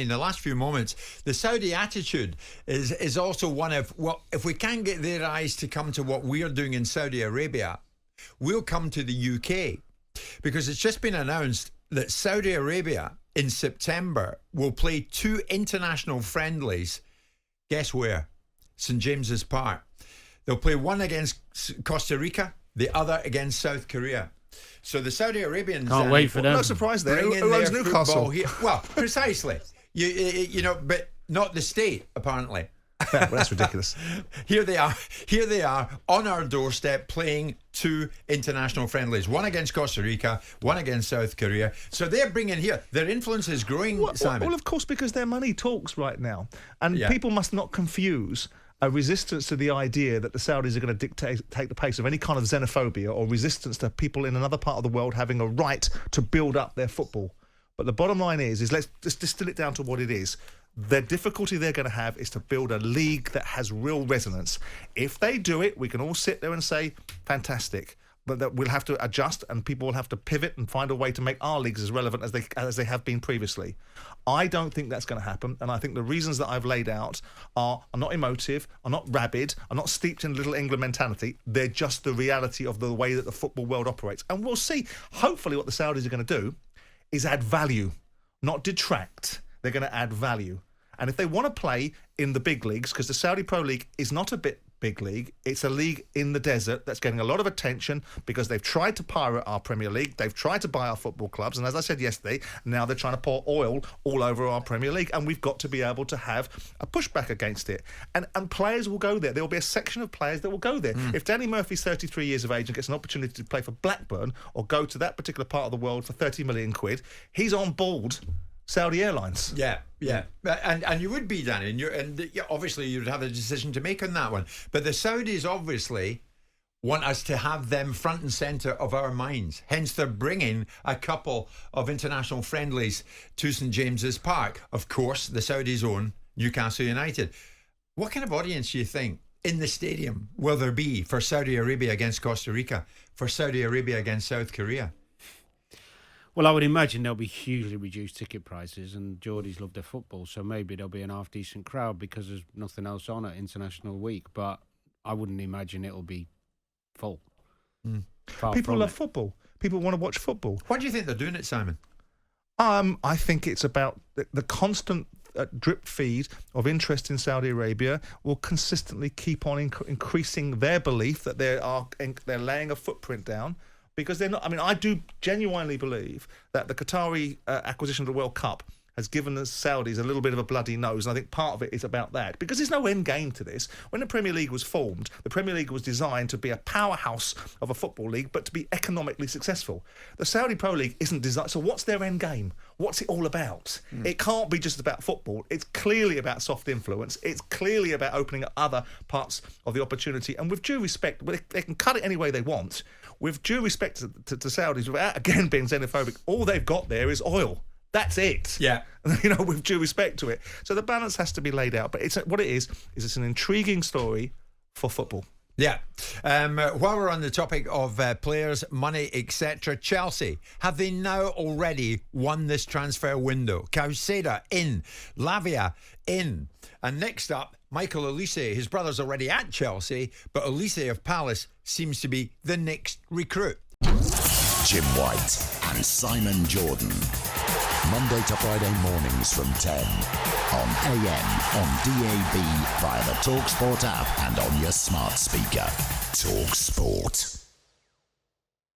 in the last few moments, the Saudi attitude is also one of, well, if we can't get their eyes to come to what we're doing in Saudi Arabia, we'll come to the UK. Because it's just been announced that Saudi Arabia in September will play 2 international friendlies. Guess where? St James's Park. They'll play one against Costa Rica, the other against South Korea. So the Saudi Arabians can't wait for them. No surprise there. Who owns Newcastle? Here. Well, precisely. You know, but not the state, apparently. Yeah, well, that's ridiculous. Here they are on our doorstep playing 2 international friendlies, one against Costa Rica, one against South Korea. So they're bringing here, their influence is growing, Simon. Well, of course, because their money talks right now. And people must not confuse a resistance to the idea that the Saudis are going to take the pace of any kind of xenophobia or resistance to people in another part of the world having a right to build up their football. But the bottom line is let's just distill it down to what it is. The difficulty they're going to have is to build a league that has real resonance. If they do it, we can all sit there and say, fantastic. But that we'll have to adjust and people will have to pivot and find a way to make our leagues as relevant as they have been previously. I don't think that's going to happen. And I think the reasons that I've laid out are not emotive, are not rabid, are not steeped in Little England mentality. They're just the reality of the way that the football world operates. And we'll see. Hopefully what the Saudis are going to do is add value, not detract. They're going to add value. And if they want to play in the big leagues, because the Saudi Pro League is not a big league, it's a league in the desert that's getting a lot of attention because they've tried to pirate our Premier League, they've tried to buy our football clubs, and as I said yesterday, now they're trying to pour oil all over our Premier League, and we've got to be able to have a pushback against it. And players will go there. There will be a section of players that will go there. If Danny Murphy's 33 years of age and gets an opportunity to play for Blackburn or go to that particular part of the world for 30 million quid, he's on board Saudi Airlines. Yeah. And you would be, Danny, and obviously you'd have a decision to make on that one. But the Saudis obviously want us to have them front and centre of our minds. Hence, they're bringing a couple of international friendlies to St James's Park. Of course, the Saudis own Newcastle United. What kind of audience do you think in the stadium will there be for Saudi Arabia against Costa Rica, for Saudi Arabia against South Korea? Well, I would imagine there'll be hugely reduced ticket prices, and Geordies love their football, so maybe there'll be an half-decent crowd because there's nothing else on at International Week, but I wouldn't imagine it'll be full. People love football. People want to watch football. Why do you think they're doing it, Simon? I think it's about the constant drip feed of interest in Saudi Arabia will consistently keep on increasing their belief that they're laying a footprint down. Because they're not. I mean, I do genuinely believe that the Qatari acquisition of the World Cup has given the Saudis a little bit of a bloody nose, and I think part of it is about that. Because there's no end game to this. When the Premier League was formed, the Premier League was designed to be a powerhouse of a football league, but to be economically successful. The Saudi Pro League isn't designed. So what's their end game? What's it all about? It can't be just about football. It's clearly about soft influence. It's clearly about opening up other parts of the opportunity. And with due respect, they can cut it any way they want. With due respect to Saudis, without again being xenophobic, all they've got there is oil. That's it. Yeah. With due respect to it. So the balance has to be laid out. But what it is it's an intriguing story for football. Yeah. While we're on the topic of players, money, etc., Chelsea, have they now already won this transfer window? Caicedo in, Lavia in. And next up, Michael Olise. His brother's already at Chelsea, but Olise of Palace seems to be the next recruit. Jim White and Simon Jordan. Monday to Friday mornings from 10 on AM, on DAB, via the talkSPORT app and on your smart speaker. talkSPORT.